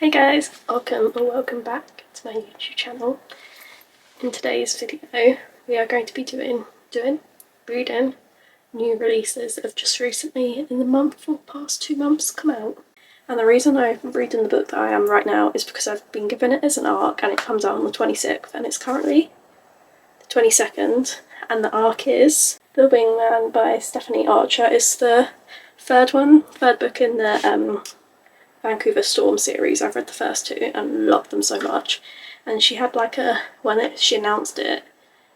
Hey guys, welcome back to my YouTube channel. In today's video we are going to be reading new releases that have just recently, in the month or past 2 months, come out. And the reason I'm reading the book that I am right now is because I've been given it as an ARC and it comes out on the 26th and it's currently the 22nd, and the ARC is The Wingman by Stephanie Archer. It's the third book in the Vancouver Storm series. I've read the first two and loved them so much, and she had like she announced it,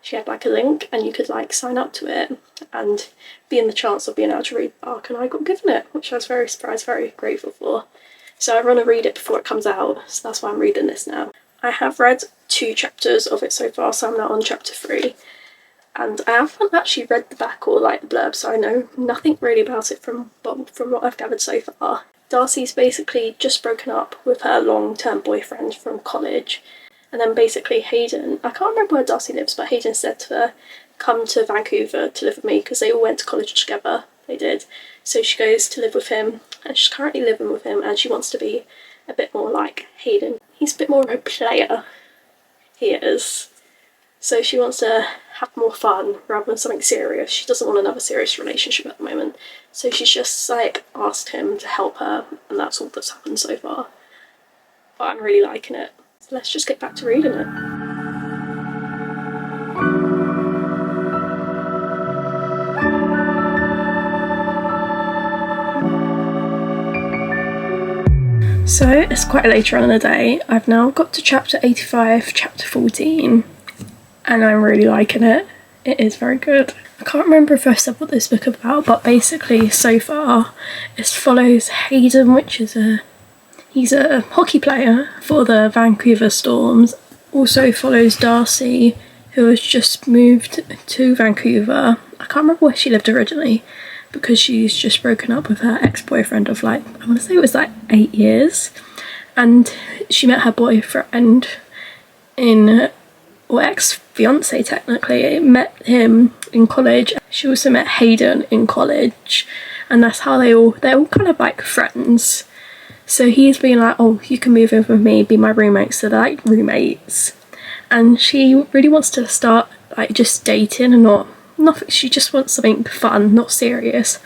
she had like a link and you could like sign up to it and be in the chance of being able to read the ARC, and I got given it, which I was very surprised, very grateful for. So I want to read it before it comes out, so that's why I'm reading this now. I have read 2 chapters of it so far, so I'm now on chapter 3, and I haven't actually read the back or like the blurb, so I know nothing really about it from what I've gathered so far. Darcy's basically just broken up with her long-term boyfriend from college, and then basically Hayden, I can't remember where Darcy lives, but Hayden said to her, come to Vancouver to live with me, because they all went to college together, they did. So she goes to live with him, and she's currently living with him, and she wants to be a bit more like Hayden. He's a bit more of a player, he is. So she wants to have more fun rather than something serious. She doesn't want another serious relationship at the moment. So she's just like asked him to help her, and that's all that's happened so far. But I'm really liking it. So let's just get back to reading it. So it's quite later on in the day. I've now got to chapter 85, chapter 14. And I'm really liking it. It is very good. I can't remember if I said what this book is about, but basically so far it follows Hayden, which is he's a hockey player for the Vancouver Storms. Also follows Darcy, who has just moved to Vancouver. I can't remember where she lived originally, because she's just broken up with her ex-boyfriend of like, I want to say it was like 8 years. And she met her boyfriend or ex-fiance technically, met him in college. She also met Hayden in college, and that's how they're all kind of like friends. So he's been like, oh, you can move in with me, be my roommate, so they're like roommates. And she really wants to start like just dating and not she just wants something fun, not serious.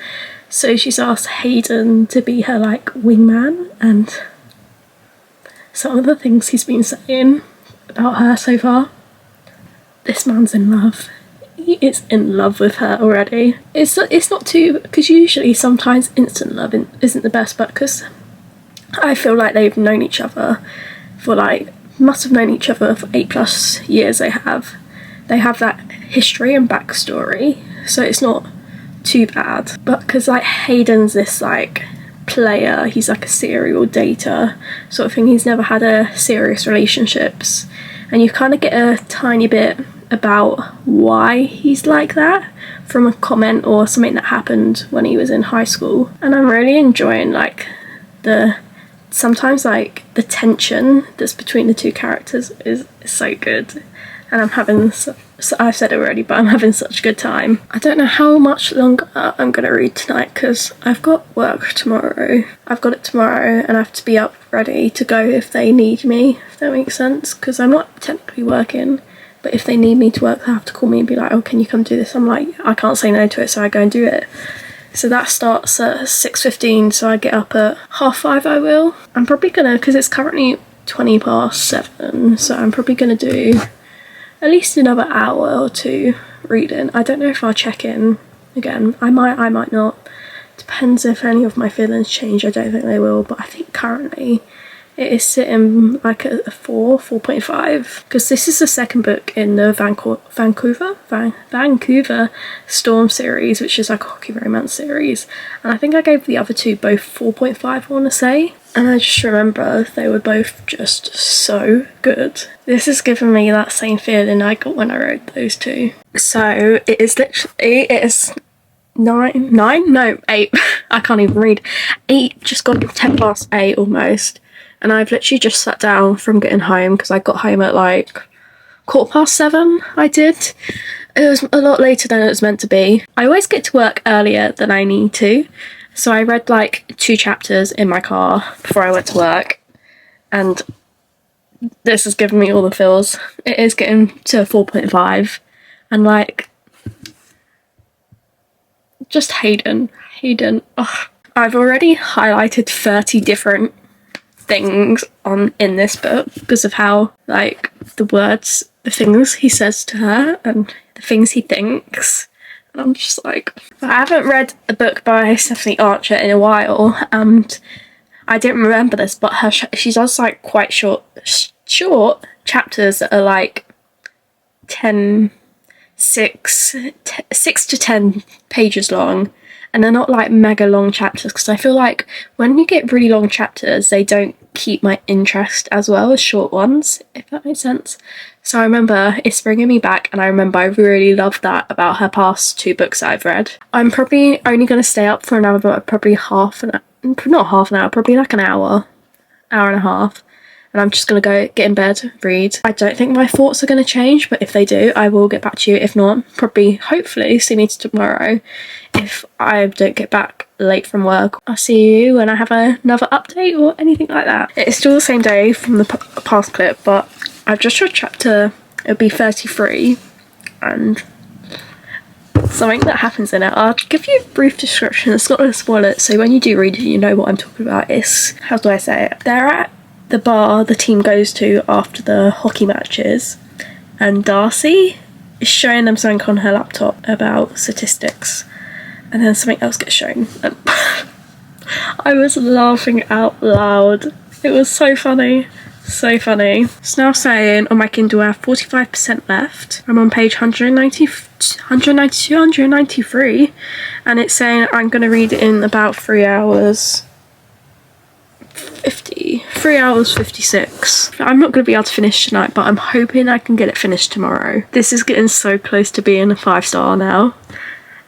So she's asked Hayden to be her like wingman, and some of the things he's been saying about her so far, this man's in love. He is in love with her already. It's not too, because usually sometimes instant love isn't the best, but because I feel like they've known each other for must have known each other for 8+ years. They have that history and backstory, so it's not too bad. But because like Hayden's this like player, he's like a serial dater sort of thing, he's never had a serious relationships, and you kind of get a tiny bit about why he's like that from a comment or something that happened when he was in high school. And I'm really enjoying like sometimes like the tension that's between the two characters is so good, and I'm having I've said it already, but I'm having such a good time. I don't know how much longer I'm gonna read tonight, because I've got work tomorrow. I've got it tomorrow and I have to be up ready to go if they need me, if that makes sense, because I'm not technically working, but if they need me to work they have to call me and be like, oh, can you come do this? I'm like, I can't say no to it, so I go and do it. So that starts at 6:15, so I get up at 5:30. I will. I'm probably gonna, because it's currently 7:20, so I'm probably gonna do at least another hour or 2 reading. I don't know if I'll check in again. I might not. Depends if any of my feelings change. I don't think they will, but I think currently it is sitting like at a 4.5, because this is the second book in the Vancouver Storm series, which is like a hockey romance series, and I think I gave the other 2 both 4.5, I want to say, and I just remember they were both just so good. This has given me that same feeling I got when I wrote those 2. So it is 8 I can't even read. 8, just gone 8:10 almost. And I've literally just sat down from getting home, because I got home at like 7:15. I did. It was a lot later than it was meant to be. I always get to work earlier than I need to, so I read like 2 chapters in my car before I went to work, and this has given me all the feels. It is getting to a 4.5, and like, just Hayden. Ugh. I've already highlighted 30 different things in this book because of how, like, the words, the things he says to her and the things he thinks. And I'm just like, I haven't read a book by Stephanie Archer in a while, and I didn't remember this, but she does like quite short chapters that are like 6 to 10 pages long, and they're not like mega long chapters, because I feel like when you get really long chapters, they don't keep my interest as well as short ones, if that makes sense. So I remember it's bringing me back, and I remember I really loved that about her past 2 books that I've read. I'm probably only going to stay up for another book, probably not half an hour, probably like an hour and a half. And I'm just going to go get in bed, read. I don't think my thoughts are going to change, but if they do, I will get back to you. If not, probably, hopefully, see me tomorrow. If I don't get back late from work, I'll see you when I have another update or anything like that. It's still the same day from the past clip, but I've just read chapter, it'll be 33, and something that happens in it. I'll give you a brief description. It's not going to spoil it, so when you do read it, you know what I'm talking about. It's, how do I say it? They're at the bar the team goes to after the hockey matches, and Darcy is showing them something on her laptop about statistics, and then something else gets shown, and I was laughing out loud. It was so funny. So funny. It's now saying on my Kindle I have 45% left. I'm on page 192, 193, and it's saying I'm going to read it in about 3 hours 56. I'm not going to be able to finish tonight, but I'm hoping I can get it finished tomorrow. This is getting so close to being a 5-star now.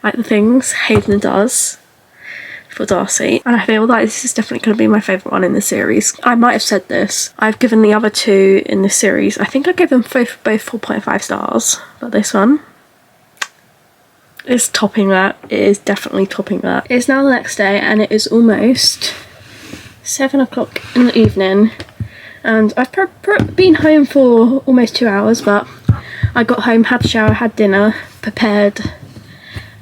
Like the things Hayden does for Darcy, and I feel like this is definitely going to be my favourite one in the series. I might have said this. I've given the other 2 in this series, I think I gave them both 4.5 stars, but this one is topping that. It is definitely topping that. It's now the next day, and it is almost 7 o'clock in the evening, and I've been home for almost 2 hours, but I got home, had a shower, had dinner, prepared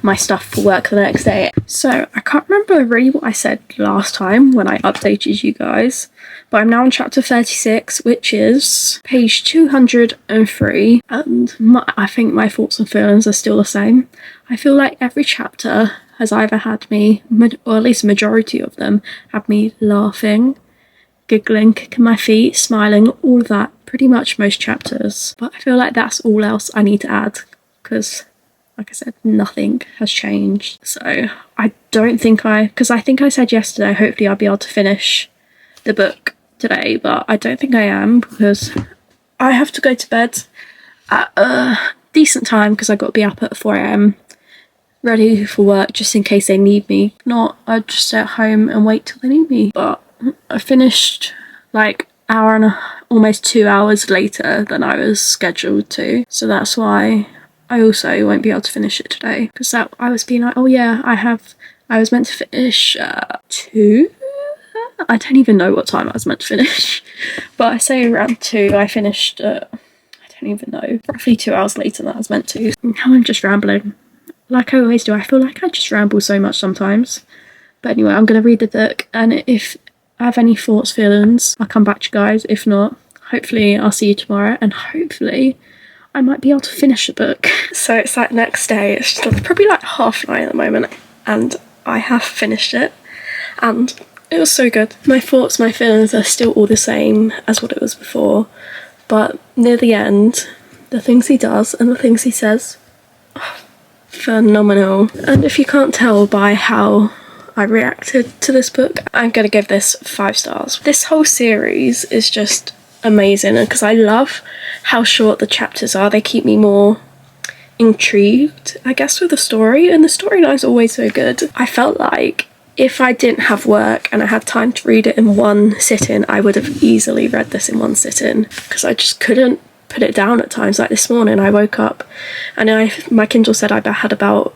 my stuff for work the next day. So I can't remember really what I said last time when I updated you guys, but I'm now on chapter 36, which is page 203, and I think my thoughts and feelings are still the same. I feel like every chapter has either had me, or at least a majority of them, had me laughing, giggling, kicking my feet, smiling, all of that, pretty much most chapters. But I feel like that's all else I need to add, because like I said, nothing has changed. So I don't think because I think I said yesterday, hopefully I'll be able to finish the book today, but I don't think I am, because I have to go to bed at a decent time, because I've got to be up at 4 AM, ready for work just in case they need me. If not, I'll just stay at home and wait till they need me. But I finished like almost 2 hours later than I was scheduled to, so that's why I also won't be able to finish it today, because I was being like, oh yeah, I was meant to finish 2. I don't even know what time I was meant to finish, but I say around 2. I finished I don't even know, roughly 2 hours later than I was meant to. Now I'm just rambling like I always do. I feel like I just ramble so much sometimes, but anyway, I'm gonna read the book, and if I have any thoughts, feelings, I'll come back to you guys. If not, hopefully I'll see you tomorrow, and hopefully I might be able to finish the book. So it's like next day, it's probably like 9:30 at the moment, and I have finished it, and it was so good. My thoughts, my feelings are still all the same as what it was before, but near the end, the things he does and the things he says, phenomenal. And if you can't tell by how I reacted to this book, I'm gonna give this 5 stars. This whole series is just amazing, and because I love how short the chapters are, they keep me more intrigued, I guess, with the story, and the storyline's always so good. I felt like if I didn't have work and I had time to read it in one sitting, I would have easily read this in one sitting, because I just couldn't put it down at times. Like this morning I woke up and my Kindle said I had about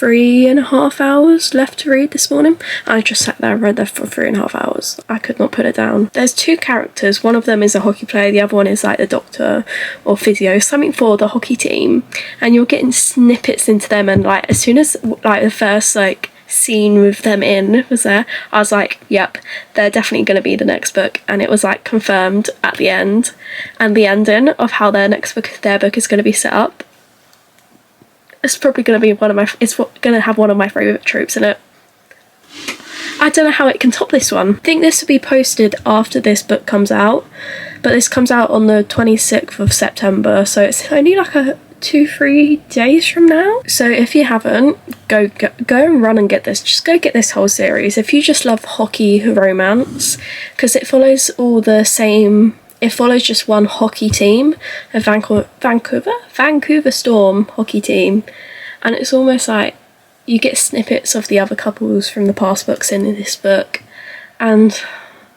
3.5 hours left to read this morning. I just sat there and read that for 3.5 hours. I could not put it down. There's two characters. One of them is a hockey player, the other one is like the doctor or physio, something for the hockey team, and you're getting snippets into them, and like as soon as like the first like scene with them in was there, I was like, yep, they're definitely going to be the next book. And it was like confirmed at the end, and the ending of how their book is going to be set up, it's probably going to be it's going to have one of my favourite tropes in it. I don't know how it can top this one. I think this will be posted after this book comes out, but this comes out on the 26th of September, so it's only like 2-3 days from now. So if you haven't, go and run and get this. Just go get this whole series if you just love hockey romance, because it follows all the same. It follows just one hockey team, a Vancouver Storm hockey team, and it's almost like you get snippets of the other couples from the past books in this book, and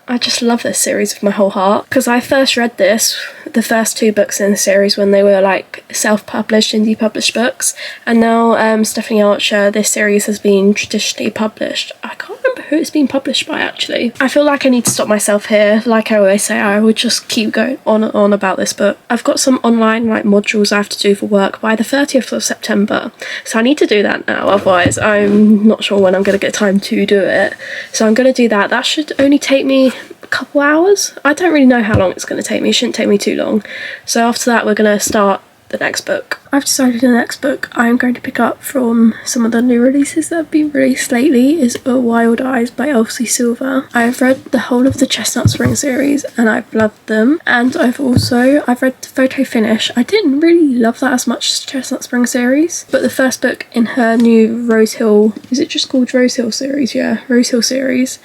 I just love this series with my whole heart, because I first read the first 2 books in the series when they were like self-published, indie published books, and now Stephanie Archer, this series has been traditionally published. I can't remember who it's been published by actually. I feel like I need to stop myself here. Like I always say, I would just keep going on and on about this book. I've got some online like modules I have to do for work by the 30th of September, so I need to do that now, otherwise I'm not sure when I'm going to get time to do it. So I'm going to do that. That should only take me a couple hours. I don't really know how long it's going to take me. It shouldn't take me too long. So after that we're going to start the next book. I've decided the next book I'm going to pick up from some of the new releases that have been released lately is A Wild Eyes by Elsie Silver. I've read the whole of the Chestnut Spring series and I've loved them, and I've read the photo finish. I didn't really love that as much as the Chestnut Spring series, but the first book in her new Rose Hill, is it just called Rose Hill series? Yeah, Rose Hill series,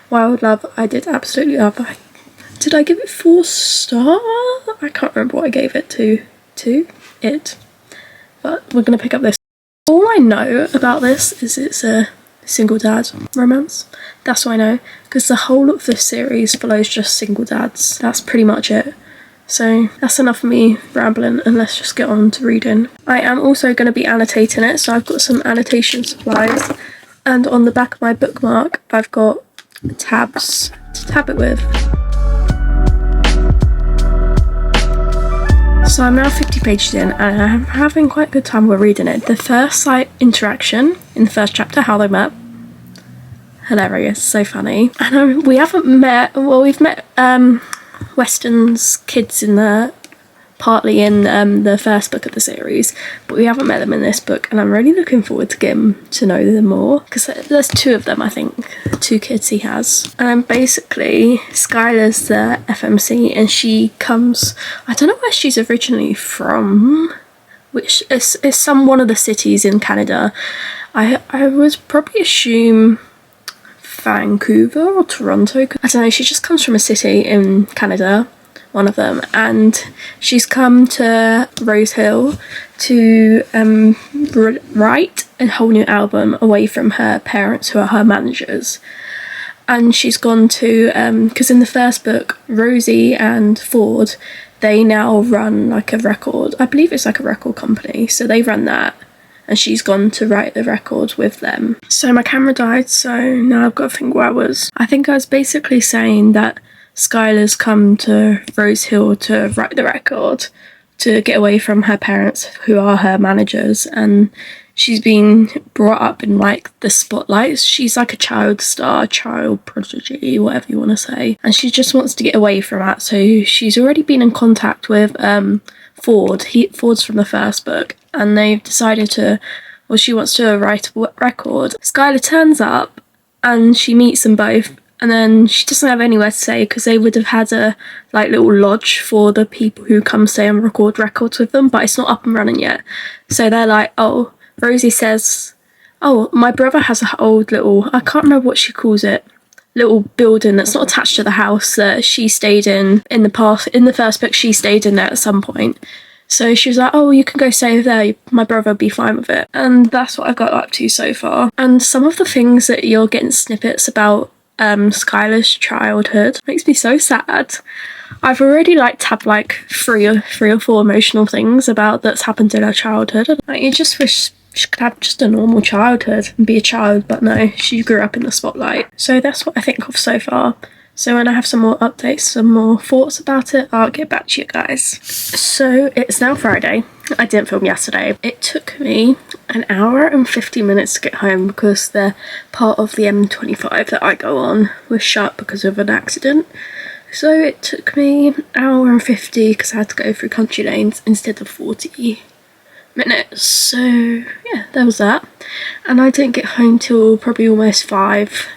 Wild Love, I did absolutely love. Did I give it 4 stars? I can't remember what I gave it to it, but we're going to pick up this. All I know about this is it's a single dad romance. That's what I know, because the whole of this series follows just single dads. That's pretty much it. So that's enough for me rambling, and let's just get on to reading. I am also going to be annotating it, so I've got some annotation supplies, and on the back of my bookmark I've got tabs to tab it with. So I'm now 50 pages in and I'm having quite a good time with reading it. The first interaction in the first chapter, how they met, hilarious, so funny. And we've met Weston's kids partly in the first book of the series, but we haven't met them in this book, and I'm really looking forward to getting to know them more, because there's 2 of them, I think, 2 kids he has. And basically Skylar's the FMC, and she comes, I don't know where she's originally from, which is one of the cities in Canada. I would probably assume Vancouver or Toronto. I don't know, she just comes from a city in Canada, one of them, and she's come to Rose Hill to write a whole new album away from her parents, who are her managers. And she's gone to because in the first book Rosie and Ford, they now run like a record, I believe it's like a record company, so they run that, and she's gone to write the record with them. So my camera died, so now I've got to think where I was. I think I was basically saying that Skylar's come to Rose Hill to write the record, to get away from her parents, who are her managers, and she's been brought up in like the spotlights. She's like a child star, child prodigy, whatever you want to say, and she just wants to get away from that. So she's already been in contact with Ford. Ford's from the first book, and they've decided she wants to write a record. Skylar turns up and she meets them both, and then she doesn't have anywhere to stay, because they would have had a like little lodge for the people who come stay and record records with them, but it's not up and running yet. So they're like, oh, Rosie says, oh, my brother has an old little, I can't remember what she calls it, little building that's not attached to the house that she stayed in the past. In the first book, she stayed in there at some point. So she was like, oh, you can go stay there, my brother would be fine with it. And that's what I've got up to so far. And some of the things that you're getting snippets about Skylar's childhood makes me so sad. I've already tabbed like three or four emotional things about that's happened in her childhood. Like, you just wish she could have just a normal childhood and be a child, but no, she grew up in the spotlight. So that's what I think of so far. So when I have some more updates, some more thoughts about it, I'll get back to you guys. So it's now Friday. I didn't film yesterday. It took me an hour and 50 minutes to get home because the part of the M25 that I go on was shut because of an accident. So it took me an hour and 50 because I had to go through country lanes instead of 40 minutes. So yeah, there was that. And I didn't get home till probably almost 5.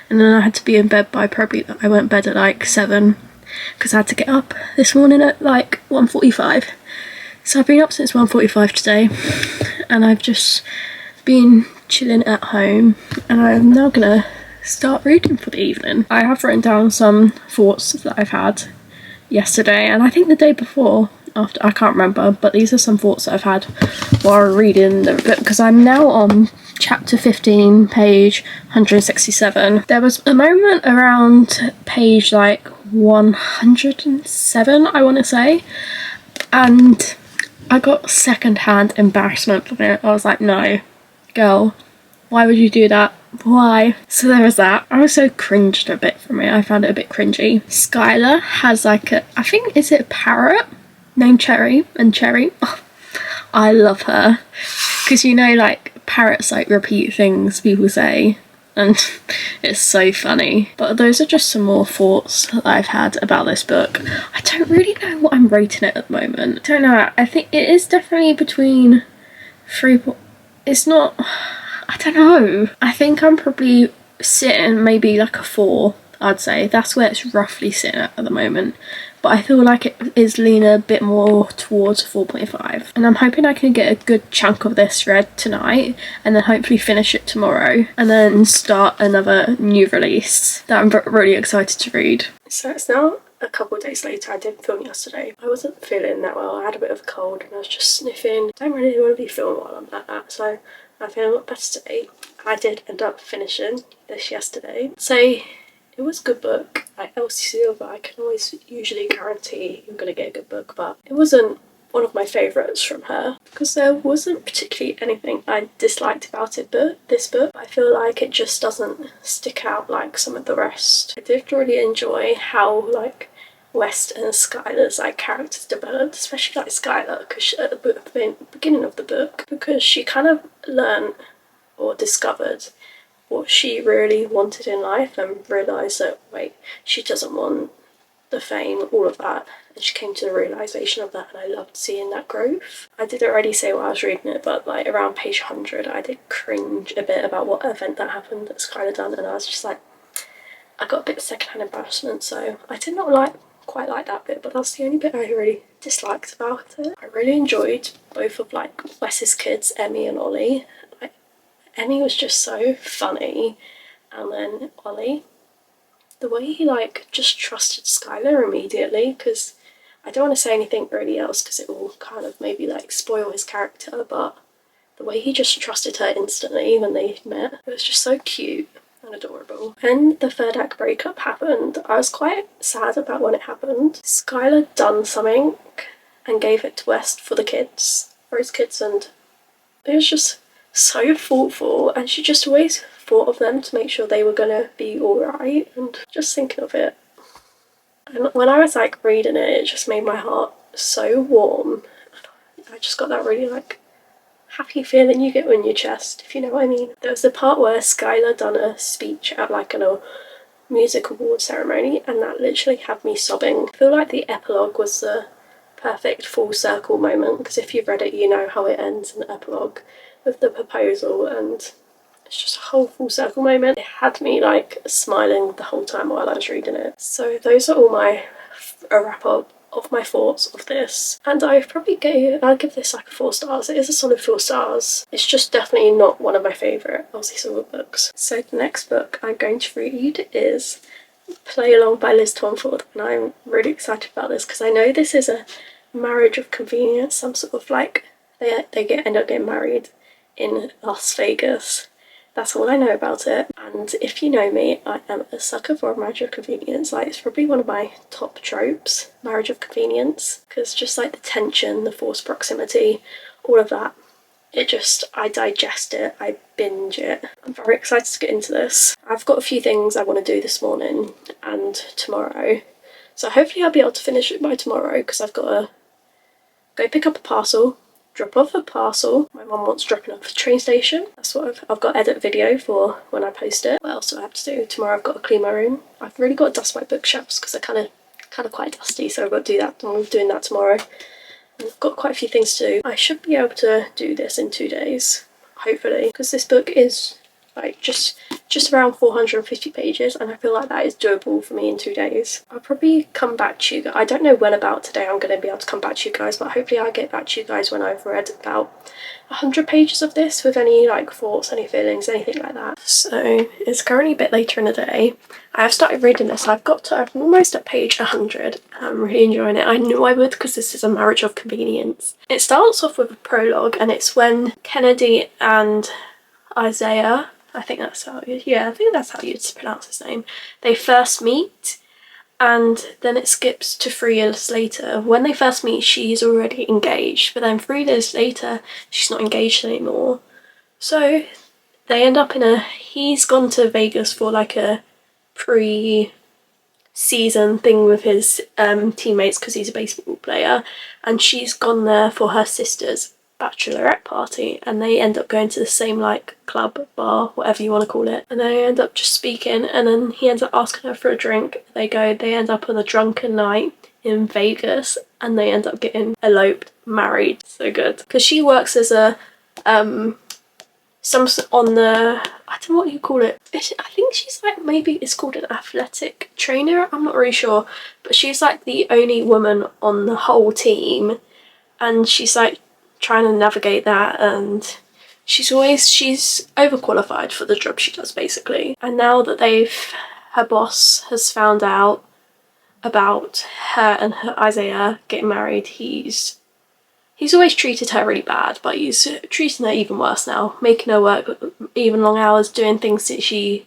And then I had to be in bed by I went to bed at like 7 because I had to get up this morning at like 1:45. So I've been up since 1:45 today, and I've just been chilling at home, and I'm now gonna start reading for the evening. I have written down some thoughts that I've had yesterday, and I think the day before, after, I can't remember, but these are some thoughts that I've had while reading the book, because I'm now on chapter 15, page 167. There was a moment around page like 107, I want to say, and I got second-hand embarrassment from it. I was like, no, girl, why would you do that? Why? So there was that. I also cringed a bit from it. I found it a bit cringy. Skylar has like a, I think, is it a parrot named Cherry? And Cherry, oh, I love her. Because you know, like, parrots like repeat things people say, and it's so funny. But those are just some more thoughts that I've had about this book. I don't really know what I'm rating it at the moment. I don't know. I think it is definitely between 3. It's not, I don't know. I think I'm probably sitting maybe like a 4, I'd say. That's where it's roughly sitting at the moment. But I feel like it is leaning a bit more towards 4.5. And I'm hoping I can get a good chunk of this read tonight, and then hopefully finish it tomorrow, and then start another new release that I'm really excited to read. So it's now a couple of days later. I didn't film yesterday. I wasn't feeling that well. I had a bit of a cold and I was just sniffing. I don't really want to be filming while I'm like that, so I'm feeling a lot better today. I did end up finishing this yesterday. So it was a good book. Like Elsie Silver, I can always usually guarantee you're going to get a good book, but it wasn't one of my favourites from her because there wasn't particularly anything I disliked about it, but this book, I feel like it just doesn't stick out like some of the rest. I did really enjoy how like West and Skylar's like characters developed, especially like Skylar, because at the beginning of the book, because she kind of learned or discovered what she really wanted in life and realised that, wait, she doesn't want the fame, all of that, and she came to the realisation of that, and I loved seeing that growth. I did already say while I was reading it, but like around page 100 I did cringe a bit about what event that happened that Skylar done, and I was just like, I got a bit of second-hand embarrassment, so I did not quite like that bit, but that's the only bit I really disliked about it. I really enjoyed both of like Wes's kids, Emmy and Ollie. Emmy was just so funny, and then Ollie, the way he like just trusted Skylar immediately, because I don't want to say anything really else because it will kind of maybe like spoil his character, but the way he just trusted her instantly when they met, it was just so cute and adorable. When the third act breakup happened, I was quite sad about when it happened. Skylar done something and gave it to West for his kids, and it was just so thoughtful, and she just always thought of them to make sure they were gonna be alright, and just thinking of it, and when I was like reading it, it just made my heart so warm. I just got that really like happy feeling you get in your chest, if you know what I mean. There was the part where Skylar done a speech at like a music award ceremony, and that literally had me sobbing. I feel like the epilogue was the perfect full circle moment, because if you've read it you know how it ends in the epilogue with the proposal, and it's just a whole full circle moment. It had me like smiling the whole time while I was reading it. So those are all a wrap up of my thoughts of this, and I'll give this like a 4 stars. It is a solid 4 stars. It's just definitely not one of my favourite Elsie Silver books. So the next book I'm going to read is Play Along by Liz Tomford, and I'm really excited about this because I know this is a marriage of convenience, some sort of like they end up getting married in Las Vegas. That's all I know about it, and if you know me, I am a sucker for a marriage of convenience. Like, it's probably one of my top tropes, marriage of convenience, because just like the tension, the forced proximity, all of that, I digest it, I binge it. I'm very excited to get into this. I've got a few things I want to do this morning and tomorrow, so hopefully I'll be able to finish it by tomorrow, because I've got to go pick up a parcel, drop off a parcel. My mum wants dropping off at the train station. That's what I've got to edit video for when I post it. What else do I have to do? Tomorrow I've got to clean my room. I've really got to dust my bookshelves because they're kind of quite dusty, so I've got to do that. I'm doing that tomorrow. And I've got quite a few things to do. I should be able to do this in 2 days, hopefully, because this book is like just around 450 pages, and I feel like that is doable for me in 2 days. I'll probably come back to you guys. I don't know when about today I'm going to be able to come back to you guys, but hopefully I'll get back to you guys when I've read about 100 pages of this with any like thoughts, any feelings, anything like that. So it's currently a bit later in the day. I have started reading this. I'm almost at page 100. I'm really enjoying it. I knew I would, because this is a marriage of convenience. It starts off with a prologue, and it's when Kennedy and Isaiah, I think that's how you'd pronounce his name, they first meet, and then it skips to 3 years later. When they first meet, she's already engaged, but then 3 years later, she's not engaged anymore. So they end up he's gone to Vegas for like a pre-season thing with his teammates, because he's a baseball player, and she's gone there for her sister's bachelorette party, and they end up going to the same like club, bar, whatever you want to call it, and they end up just speaking, and then he ends up asking her for a drink. They end up on a drunken night in Vegas, and they end up getting eloped, married. So good, because she works as a on the, I don't know what you call it. I think she's like, maybe it's called an athletic trainer, I'm not really sure, but she's like the only woman on the whole team, and she's like trying to navigate that, and she's overqualified for the job she does, basically. And now that her boss has found out about her and Isaiah getting married, he's always treated her really bad, but he's treating her even worse now, making her work even long hours, doing things that she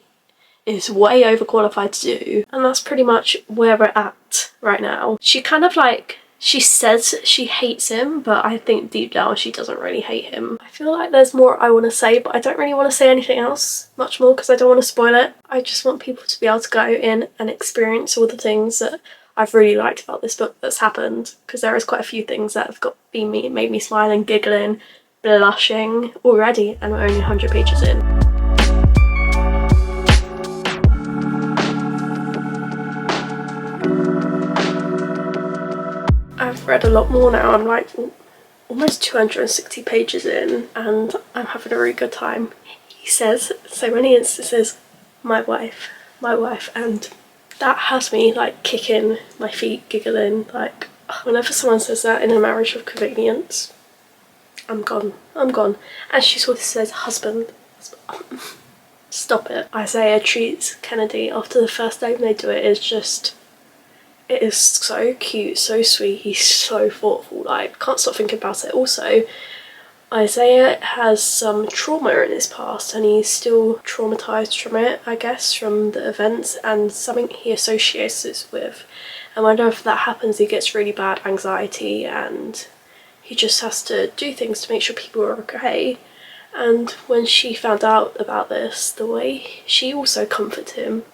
is way overqualified to do. And that's pretty much where we're at right now. She kind of like, she says she hates him, but I think deep down she doesn't really hate him. I feel like there's more I want to say, but I don't really want to say anything else much more, because I don't want to spoil it. I just want people to be able to go in and experience all the things that I've really liked about this book that's happened, because there is quite a few things that have made me smiling, giggling, blushing already, and we're only 100 pages in. I've read a lot more now. I'm like almost 260 pages in, and I'm having a really good time. He says so many instances, my wife, and that has me like kicking my feet, giggling. Like, whenever someone says that in a marriage of convenience, I'm gone. And she sort of says husband. Stop it. Isaiah treats Kennedy after the first date when they do it it is so cute, so sweet. He's so thoughtful. Like, can't stop thinking about it. Also, Isaiah has some trauma in his past, and he's still traumatized from it, I guess, from the events, and something he associates this with. And whenever that happens, he gets really bad anxiety, and he just has to do things to make sure people are okay. And when she found out about this, the way she also comforts him,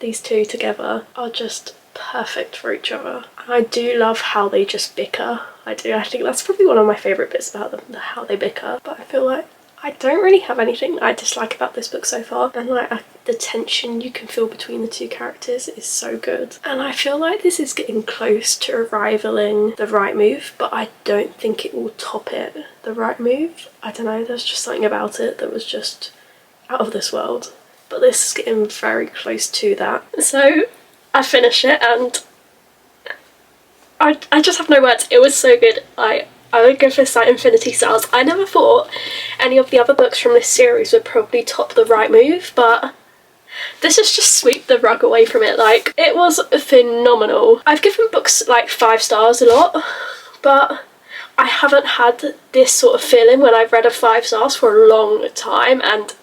these two together are just perfect for each other. And I do love how they just bicker. I think that's probably one of my favourite bits about them, how they bicker. But I feel like I don't really have anything I dislike about this book so far, and like the tension you can feel between the two characters is so good. And I feel like this is getting close to rivaling The Right Move, but I don't think it will top it. The Right Move, I don't know, there's just something about it that was just out of this world. But this is getting very close to that. So I finished it, and I just have no words. It was so good. I would give this like infinity stars. I never thought any of the other books from this series would probably top The Right Move, but this is just sweep the rug away from it. Like, it was phenomenal. I've given books like 5 stars a lot, but I haven't had this sort of feeling when I've read a 5 stars for a long time, and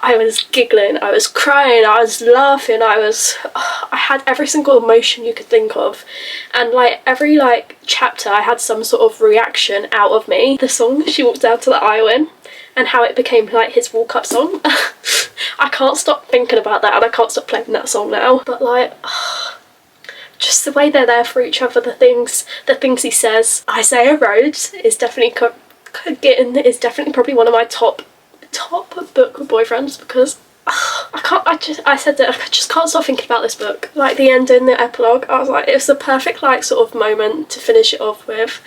I was giggling, I was crying, I was laughing, I had every single emotion you could think of, and like every like chapter I had some sort of reaction out of me. The song she walked down to the aisle in, and how it became like his walk-up song. I can't stop thinking about that, and I can't stop playing that song now. But like, just the way they're there for each other, the things he says. Isaiah Rhodes is definitely probably one of my top book boyfriends, because I said that I just can't stop thinking about this book. Like the ending, the epilogue, I was like, it was the perfect like sort of moment to finish it off with.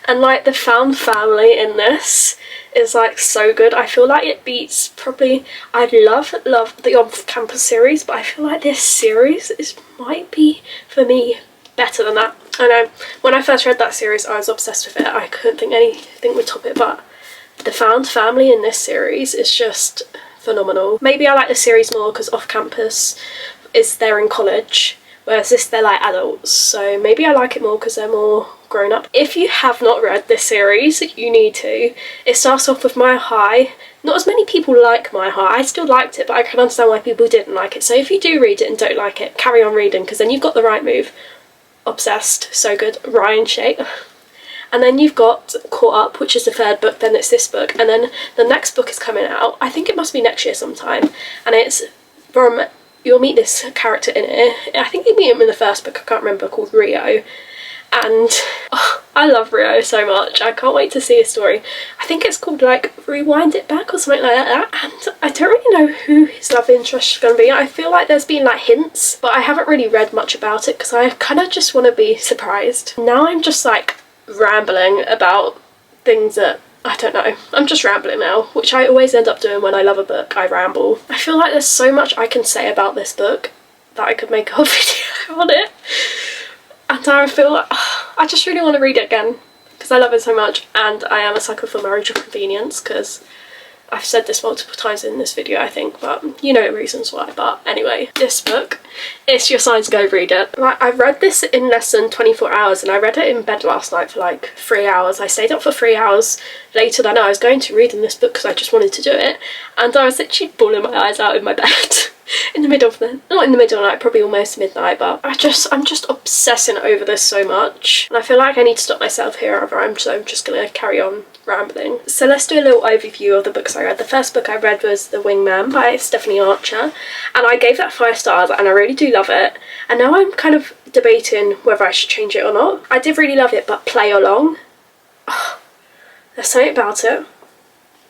And like the found family in this is like so good. I feel like it beats probably, I love the off-campus series, but I feel like this series might be for me better than that. I know when I first read that series I was obsessed with it. I couldn't think anything would top it, but the found family in this series is just phenomenal. Maybe I like the series more because off campus they're in college, whereas this they're like adults, so maybe I like it more because they're more grown up. If you have not read this series, you need to. It starts off with Mile High. Not as many people like Mile High. I still liked it, but I can understand why people didn't like it. So if you do read it and don't like it, carry on reading, because then you've got The Right Move. Obsessed, so good. Ryan Shea. And then you've got Caught Up, which is the third book, then it's this book, and then the next book is coming out. I think it must be next year sometime, and it's from, you'll meet this character in it. I think you meet him in the first book, I can't remember, called Rio. And I love Rio so much. I can't wait to see his story. I think it's called like Rewind It Back or something like that. And I don't really know who his love interest is going to be. I feel like there's been like hints, but I haven't really read much about it because I kind of just want to be surprised. Now I'm just like rambling about things that I don't know. I'm just rambling now, which I always end up doing when I love a book. I ramble. I feel like there's so much I can say about this book that I could make a whole video on it. And I feel like I just really want to read it again because I love it so much, and I am a sucker for Marriage of Convenience, because I've said this multiple times in this video I think, but you know the reasons why. But anyway, this book, it's your sign to go read it. Like, I read this in less than 24 hours and I read it in bed last night for like 3 hours. I stayed up for 3 hours later than I was going to read in this book because I just wanted to do it, and I was literally bawling my eyes out in my bed. In the middle of the, not in the middle of the night, probably almost midnight, but I'm just obsessing over this so much, and I feel like I need to stop myself here, so I'm just gonna carry on rambling. So let's do a little overview of the books I read. The first book I read was The Wingman by Stephanie Archer, and I gave that 5 stars and I really do love it, and now I'm kind of debating whether I should change it or not. I did really love it, but Play Along, there's something about it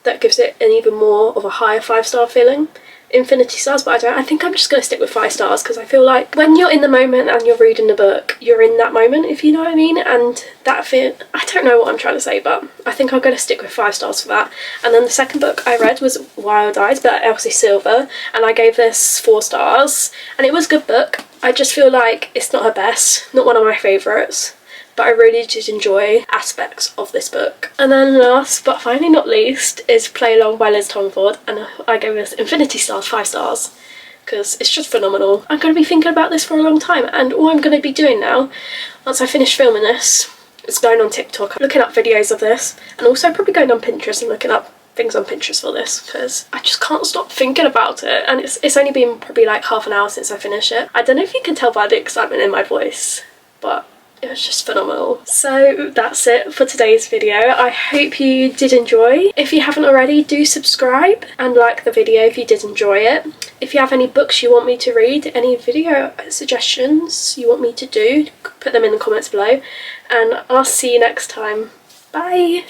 that gives it an even more of a higher 5-star feeling. Infinity stars, but I think I'm just going to stick with 5 stars because I feel like when you're in the moment and you're reading the book, you're in that moment, if you know what I mean, and that feel, I don't know what I'm trying to say, but I think I'm going to stick with 5 stars for that. And then the second book I read was Wild Eyes by Elsie Silver, and I gave this 4 stars, and it was a good book. I just feel like it's not her best, not one of my favourites, but I really did enjoy aspects of this book. And then last but finally not least is Play Along by Liz Tomford, and I gave this infinity stars, 5 stars, because it's just phenomenal. I'm going to be thinking about this for a long time, and all I'm going to be doing now, once I finish filming this, is going on TikTok, looking up videos of this, and also probably going on Pinterest and looking up things on Pinterest for this, because I just can't stop thinking about it, and it's only been probably like half an hour since I finished it. I don't know if you can tell by the excitement in my voice, but it was just phenomenal. So that's it for today's video. I hope you did enjoy. If you haven't already, do subscribe and like the video if you did enjoy it. If you have any books you want me to read, any video suggestions you want me to do, put them in the comments below, and I'll see you next time. Bye!